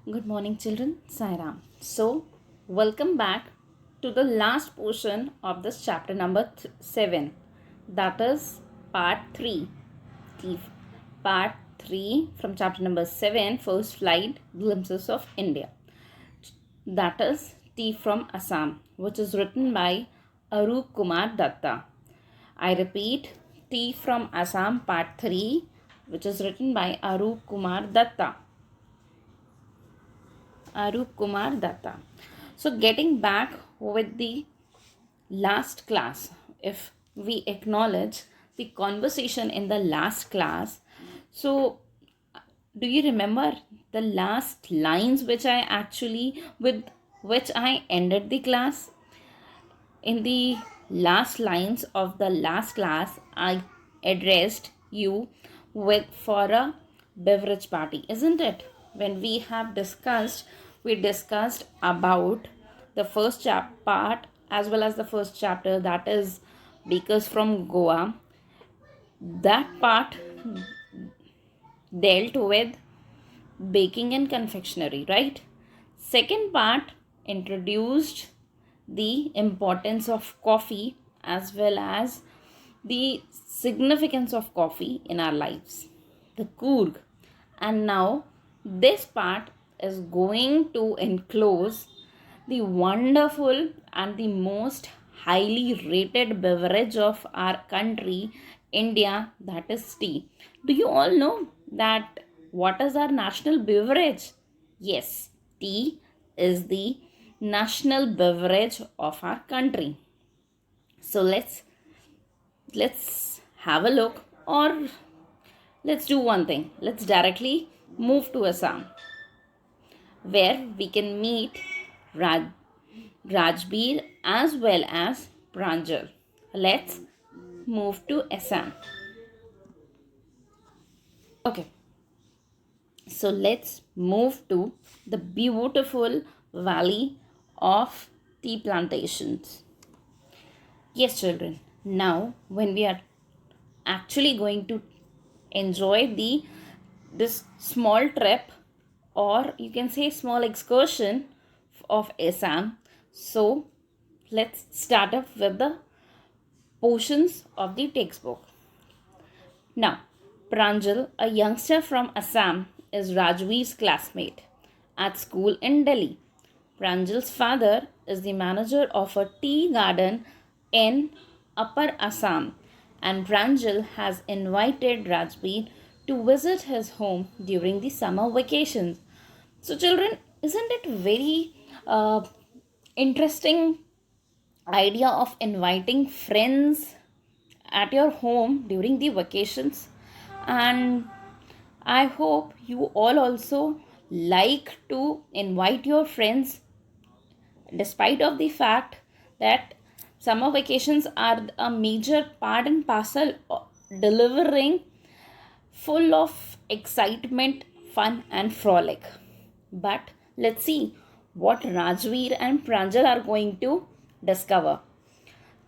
Good morning, children. Sairam. So, welcome back to the last portion of this chapter number 7. That is part 3. The part 3 from chapter number 7, First Flight Glimpses of India. That is Tea from Assam, which is written by Arup Kumar Datta. I repeat, Tea from Assam, part 3, which is written by Arup Kumar Datta. Arup Kumar Datta. So, getting back with the last class, if we acknowledge the conversation in the last class, so do you remember the last lines with which I ended the class? In the last lines of the last class, I addressed you with for a beverage party, isn't it? When we discussed about the first part as well as the first chapter, that is Bakers from Goa. That part dealt with baking and confectionery, right? Second part introduced the importance of coffee as well as the significance of coffee in our lives, the Coorg. And now this part is going to enclose the wonderful and the most highly rated beverage of our country, India, that is tea. Do you all know that what is our national beverage? Yes, tea is the national beverage of our country. So let's have a look, or let's do one thing. Let's directly move to Assam, where we can meet Rajbir as well as Pranjal. Let's move to Assam. Okay, so let's move to the beautiful valley of tea plantations. Yes, children. Now, when we are actually going to enjoy this small trip, or you can say small excursion of Assam, so let's start up with the portions of the textbook. Now, Pranjal, a youngster from Assam, is Rajveer's classmate at school in Delhi. Pranjal's father is the manager of a tea garden in Upper Assam, and Pranjal has invited Rajveer to visit his home during the summer vacations. So, children, isn't it very interesting idea of inviting friends at your home during the vacations? And I hope you all also like to invite your friends, despite of the fact that summer vacations are a major part and parcel of delivering full of excitement, fun and frolic. But let's see what Rajveer and Pranjal are going to discover.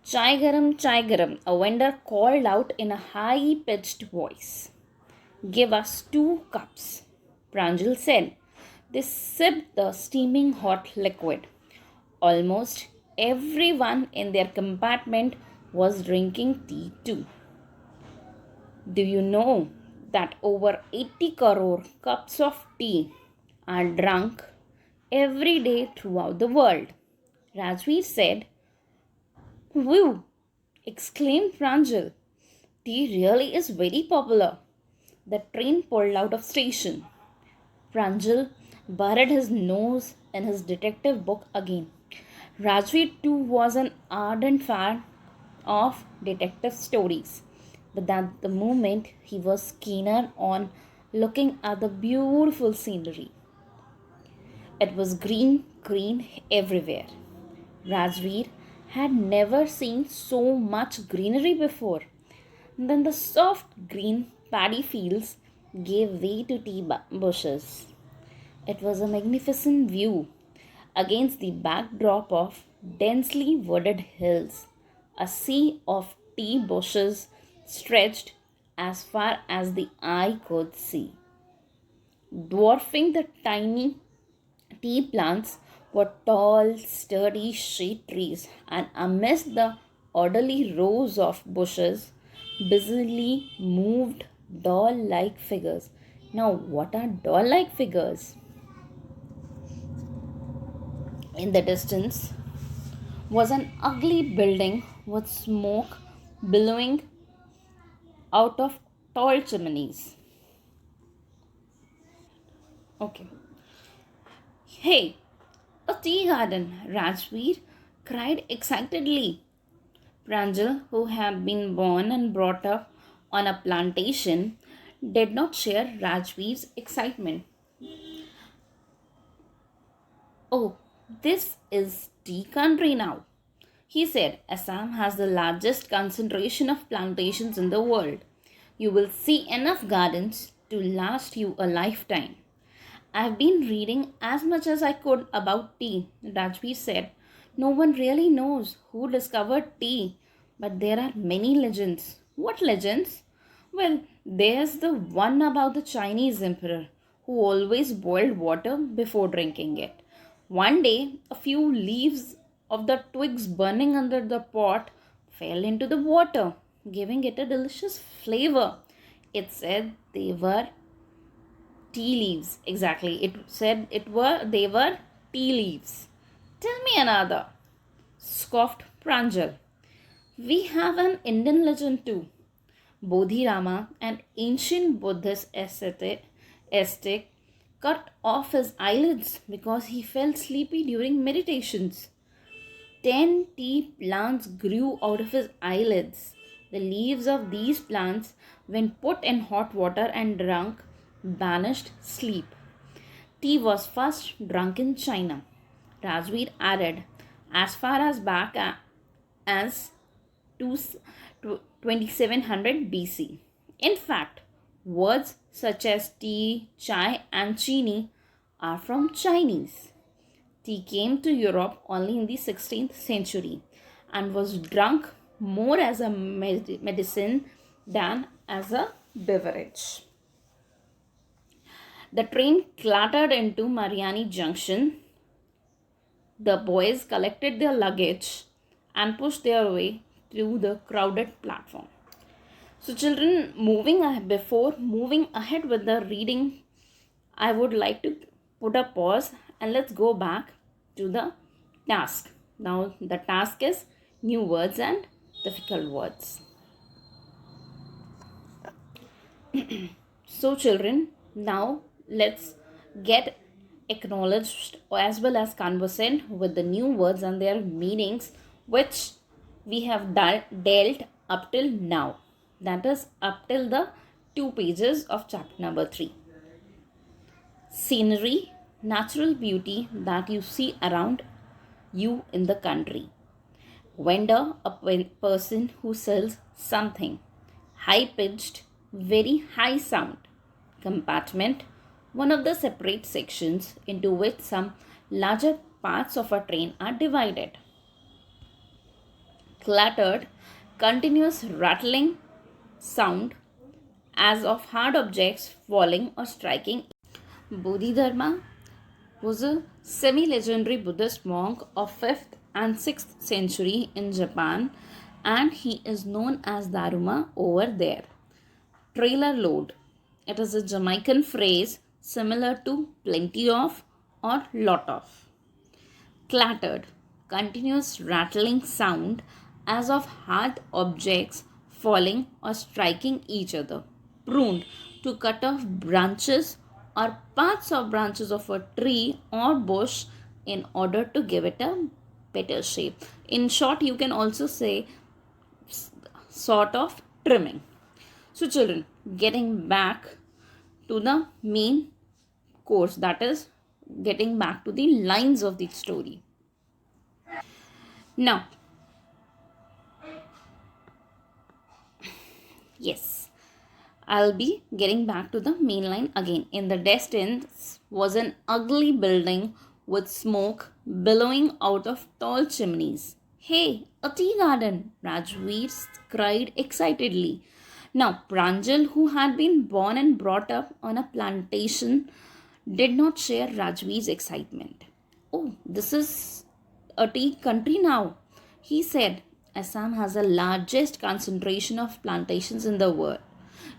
Chai garam, a vendor called out in a high pitched voice. Give us 2 cups, Pranjal said. They sipped the steaming hot liquid. Almost everyone in their compartment was drinking tea too. Do you know that over 80 crore cups of tea are drunk every day throughout the world? Rajveer said. Whew! Exclaimed Pranjal. Tea really is very popular. The train pulled out of station. Pranjal buried his nose in his detective book again. Rajveer too was an ardent fan of detective stories, but at the moment he was keener on looking at the beautiful scenery. It was green everywhere. Rajveer had never seen so much greenery before. Then the soft green paddy fields gave way to tea bushes. It was a magnificent view against the backdrop of densely wooded hills. A sea of tea bushes stretched as far as the eye could see, dwarfing the tiny Tea plants were tall, sturdy shade trees, and amidst the orderly rows of bushes, busily moved doll like figures. Now, what are doll like figures? In the distance was an ugly building with smoke billowing out of tall chimneys. Okay. Hey, a tea garden, Rajveer cried excitedly. Pranjal, who had been born and brought up on a plantation, did not share Rajveer's excitement. Oh, this is tea country now, he said. Assam has the largest concentration of plantations in the world. You will see enough gardens to last you a lifetime. I've been reading as much as I could about tea, Rajveer said. No one really knows who discovered tea, but there are many legends. What legends? Well, there's the one about the Chinese emperor who always boiled water before drinking it. One day, a few leaves of the twigs burning under the pot fell into the water, giving it a delicious flavor. It said they were tea leaves. Exactly. It said they were tea leaves. Tell me another, scoffed Pranjal. We have an Indian legend too. Bodhirama, an ancient Buddhist ascetic, cut off his eyelids because he felt sleepy during meditations. 10 tea plants grew out of his eyelids. The leaves of these plants, when put in hot water and drunk, banished sleep. Tea was first drunk in China. Rajveer added, as far as back as 2700 BC. In fact, words such as tea, chai, and chini are from Chinese. Tea came to Europe only in the 16th century and was drunk more as a medicine than as a beverage. The train clattered into Mariani Junction. The boys collected their luggage and pushed their way through the crowded platform. So, children, before moving ahead with the reading, I would like to put a pause and let's go back to the task. Now, the task is new words and difficult words. So, children, now let's get acknowledged as well as conversant with the new words and their meanings which we have dealt up till now. That is, up till the 2 pages of chapter number 3. Scenery, natural beauty that you see around you in the country. Vendor, a person who sells something. High pitched, very high sound. Compartment, one of the separate sections into which some larger parts of a train are divided. Clattered, continuous rattling sound as of hard objects falling or striking. Bodhidharma was a semi-legendary Buddhist monk of 5th and 6th century in Japan, and he is known as Daruma over there. Trailer load. It is a Jamaican phrase similar to plenty of or lot of. Clattered, continuous rattling sound as of hard objects falling or striking each other. Pruned, to cut off branches or parts of branches of a tree or bush in order to give it a better shape. In short, you can also say sort of trimming. So, children, getting back to the main course, that is, getting back to the lines of the story. Now, yes, I'll be getting back to the main line again. In the distance was an ugly building with smoke billowing out of tall chimneys. Hey, a tea garden, Rajveer cried excitedly. Now, Pranjal, who had been born and brought up on a plantation, did not share Rajveer's excitement. Oh, this is a tea country now, he said. Assam has the largest concentration of plantations in the world.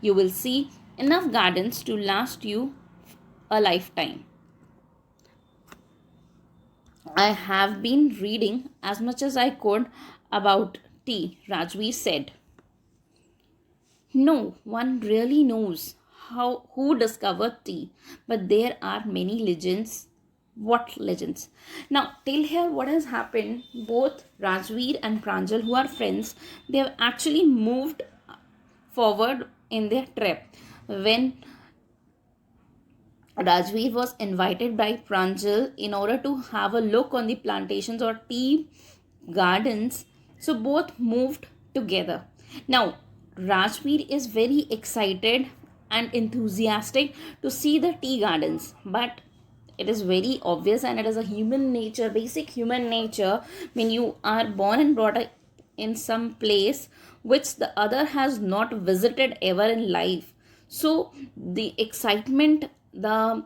You will see enough gardens to last you a lifetime. I have been reading as much as I could about tea, Rajveer said. No one really knows who discovered tea, but there are many legends. What legends? Now, till here, what has happened? Both Rajveer and Pranjal, who are friends, they have actually moved forward in their trip. When Rajveer was invited by Pranjal in order to have a look on the plantations or tea gardens. So both moved together. Now, Rajveer is very excited and enthusiastic to see the tea gardens, but it is very obvious and it is a human nature, basic human nature, when you are born and brought up in some place which the other has not visited ever in life. So the excitement, the,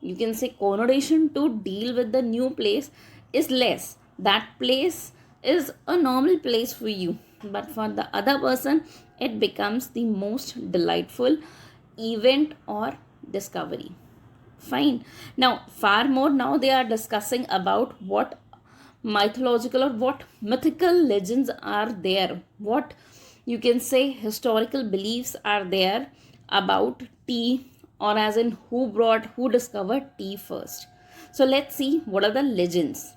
you can say, connotation to deal with the new place is less. That place is a normal place for you, but for the other person it becomes the most delightful event or discovery. Fine. Now, far more, now they are discussing about what mythological or what mythical legends are there, what, you can say, historical beliefs are there about tea, or as in who discovered tea first. So let's see what are the legends.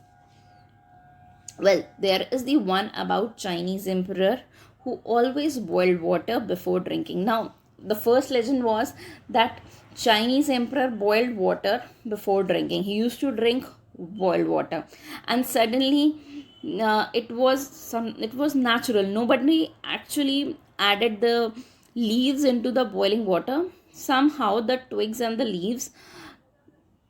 Well, there is the one about Chinese emperor who always boiled water before drinking. Now, the first legend was that Chinese emperor boiled water before drinking. He used to drink boiled water, and suddenly it was natural. Nobody actually added the leaves into the boiling water. Somehow the twigs and the leaves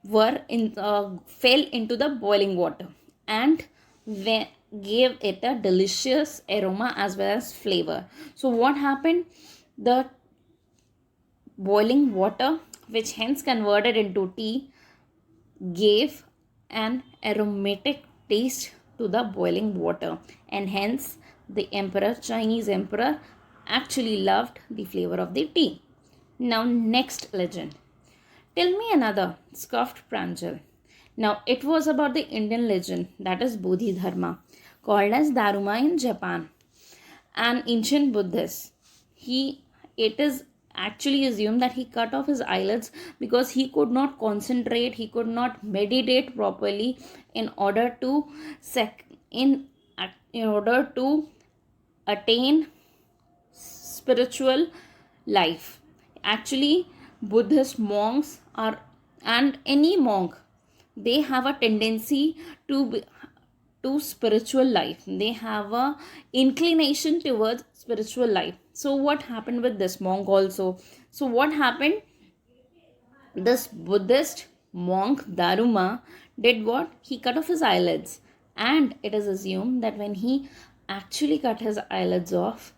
fell into the boiling water and gave it a delicious aroma as well as flavor. So what happened? The boiling water, which hence converted into tea, gave an aromatic taste to the boiling water, and hence the Chinese emperor, actually loved the flavor of the tea. Now, next legend. Tell me another, scoffed Pranjal. Now, it was about the Indian legend, that is Bodhidharma, called as Daruma in Japan, an ancient Buddhist. It is actually assumed that he cut off his eyelids because he could not concentrate, he could not meditate properly in order to in order to attain spiritual life. Actually, Buddhist monks are, and any monk, they have a tendency to spiritual life. They have a inclination towards spiritual life. So what happened with this monk also? So what happened? This Buddhist monk Daruma did what? He cut off his eyelids, and it is assumed that when he actually cut his eyelids off,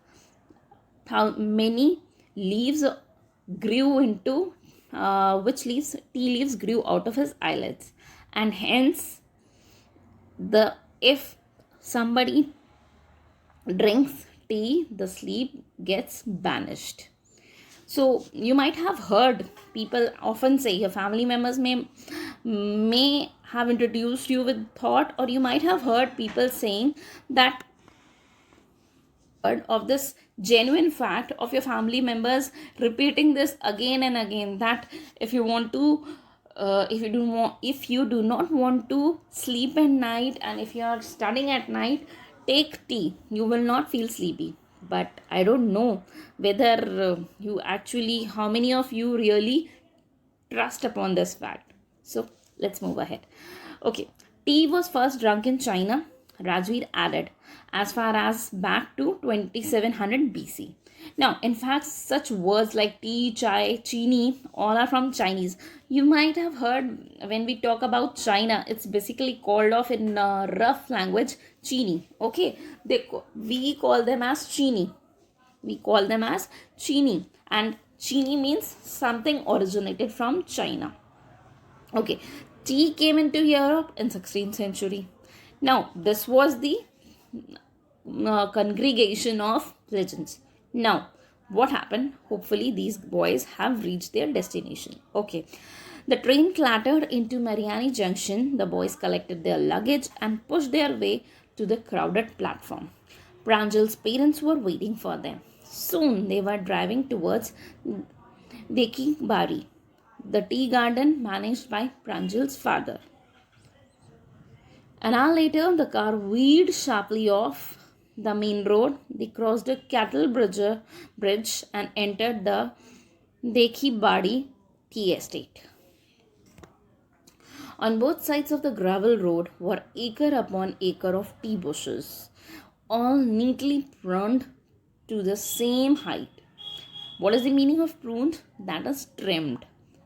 how many leaves grew into which leaves tea leaves grew out of his eyelids, and hence the if somebody drinks tea, the sleep gets banished. So you might have heard people often say, your family members may have introduced you with thought, or you might have heard people saying that of this genuine fact of your family members repeating this again and again, that if you want to if you do not want to sleep at night, and if you are studying at night, take tea, you will not feel sleepy. But I don't know whether you actually, how many of you really trust upon this fact. So let's move ahead. Okay, tea was first drunk in China, Rajveer added, as far as back to 2700 BC. Now, in fact, such words like tea, chai, chini, all are from Chinese. You might have heard when we talk about China, it's basically called off in rough language, chini. Okay, we call them as chini. We call them as chini, and chini means something originated from China. Okay, tea came into Europe in 16th century. Now, this was the congregation of legends. Now, what happened? Hopefully, these boys have reached their destination. Okay, the train clattered into Mariani Junction. The boys collected their luggage and pushed their way to the crowded platform. Pranjal's parents were waiting for them. Soon they were driving towards Deki Bari, the tea garden managed by Pranjal's father. An hour later, the car veered sharply off the main road. They crossed a bridge and entered the Dekhi Badi tea estate. On both sides of the gravel road were acre upon acre of tea bushes, all neatly pruned to the same height. What is the meaning of pruned? That is trimmed,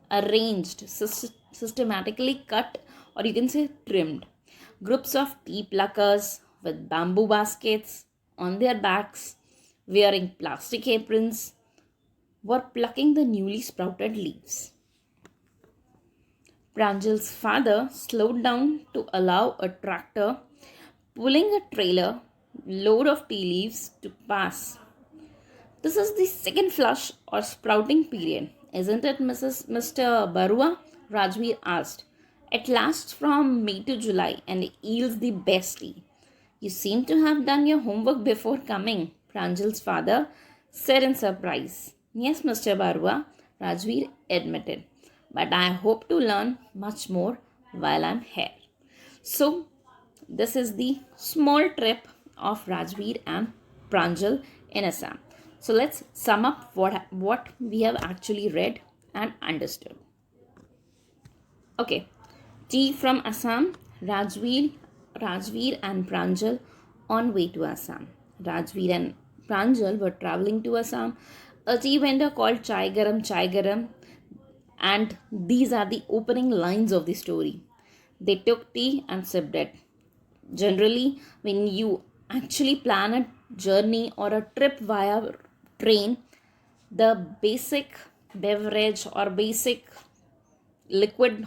arranged, systematically cut, or you can say trimmed. Groups of tea pluckers with bamboo baskets on their backs, wearing plastic aprons, were plucking the newly sprouted leaves. Pranjal's father slowed down to allow a tractor pulling a trailer load of tea leaves to pass. This is the second flush or sprouting period, isn't it, Mr. Barua? Rajveer asked. It lasts from May to July and yields the best tea. You seem to have done your homework before coming, Pranjal's father said in surprise. Yes, Mr. Barua, Rajveer admitted, but I hope to learn much more while I'm here. So, this is the small trip of Rajveer and Pranjal in Assam. So let's sum up what we have actually read and understood. Okay, tea from Assam, Rajveer and Pranjal on way to Assam. Rajveer and Pranjal were traveling to Assam. A tea vendor called Chai Garam, and these are the opening lines of the story. They took tea and sipped it. Generally, when you actually plan a journey or a trip via train, the basic beverage or basic liquid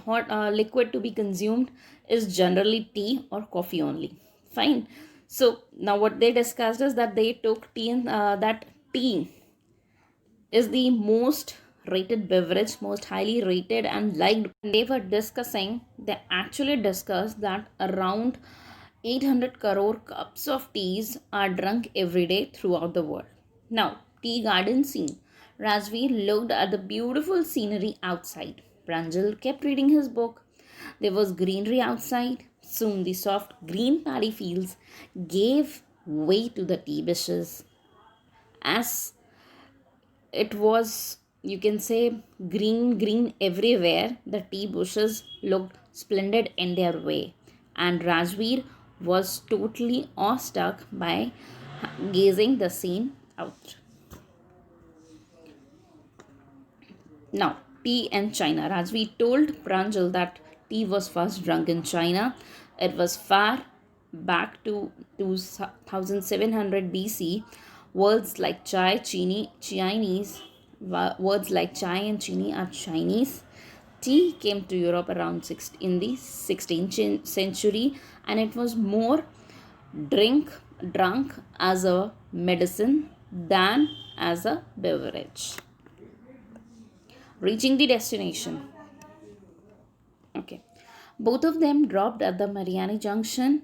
to be consumed is generally tea or coffee only. Fine. So now what they discussed is that they took tea and that tea is the most rated beverage, most highly rated and liked. They actually discussed that around 800 crore cups of teas are drunk every day throughout the world. Now, tea garden scene. Rajveer looked at the beautiful scenery outside. Pranjal kept reading his book. There was greenery outside. Soon the soft green paddy fields gave way to the tea bushes. As it was, you can say, green everywhere, the tea bushes looked splendid in their way, and Rajveer was totally awestruck by gazing the scene out. Now, tea and China. Rajveer told Pranjal that tea was first drunk in China. It was far back to 2700 BC. Words like chai, chini, Chinese, words like chai and chini are Chinese. Tea came to Europe around in the 16th century, and it was more drunk as a medicine than as a beverage. Reaching the destination. Okay. Both of them dropped at the Mariani Junction.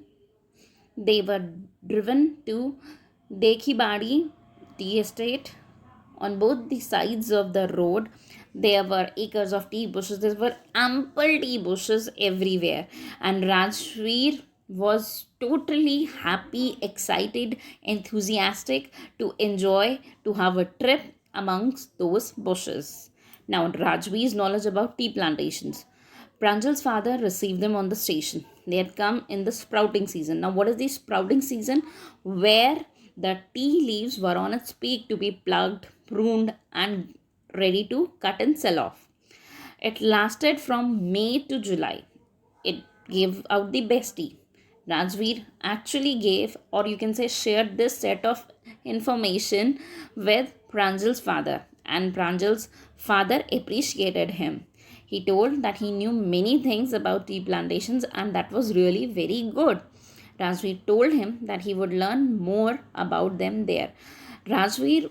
They were driven to Dekhibadi tea estate. On both the sides of the road, there were acres of tea bushes. There were ample tea bushes everywhere. And Rajveer was totally happy, excited, enthusiastic to enjoy, to have a trip amongst those bushes. Now, Rajveer's knowledge about tea plantations. Pranjal's father received them on the station. They had come in the sprouting season. Now, what is the sprouting season? Where the tea leaves were on its peak to be plucked, pruned, and ready to cut and sell off. It lasted from May to July. It gave out the best tea. Rajveer actually gave, or you can say, shared this set of information with Pranjal's father, and Pranjal's father appreciated him. He told that he knew many things about tea plantations and that was really very good. Rajveer told him that he would learn more about them there. Rajveer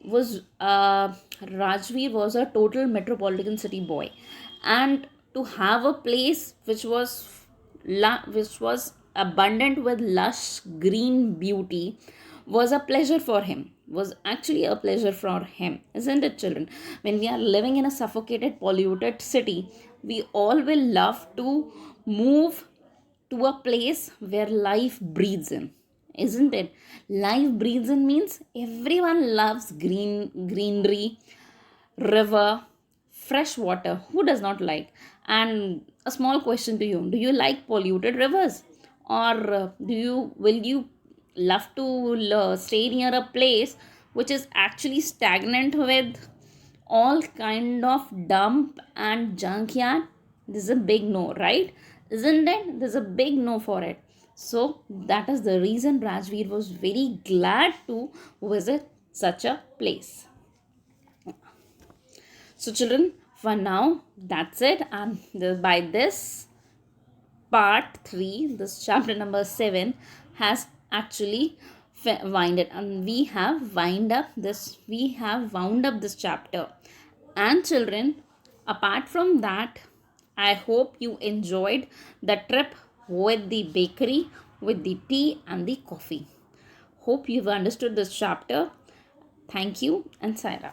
was Rajveer was a total metropolitan city boy, and to have a place which was abundant with lush green beauty was a pleasure for him. Was actually a pleasure for him, isn't it, children? When we are living in a suffocated, polluted city, we all will love to move to a place where life breathes in, isn't it? Life breathes in means everyone loves greenery, river, fresh water. Who does not like? And a small question to you: do you like polluted rivers, or do you will you love to stay near a place which is actually stagnant with all kind of dump and junkyard? This is a big no, right? Isn't it? There's a big no for it. So that is the reason Rajveer was very glad to visit such a place. So children, for now that's it, and by this part 3, this chapter number 7 has actually winded, and we have wound up this chapter. And children, apart from that, I hope you enjoyed the trip with the bakery, with the tea and the coffee. Hope you've understood this chapter. Thank you, and Saira.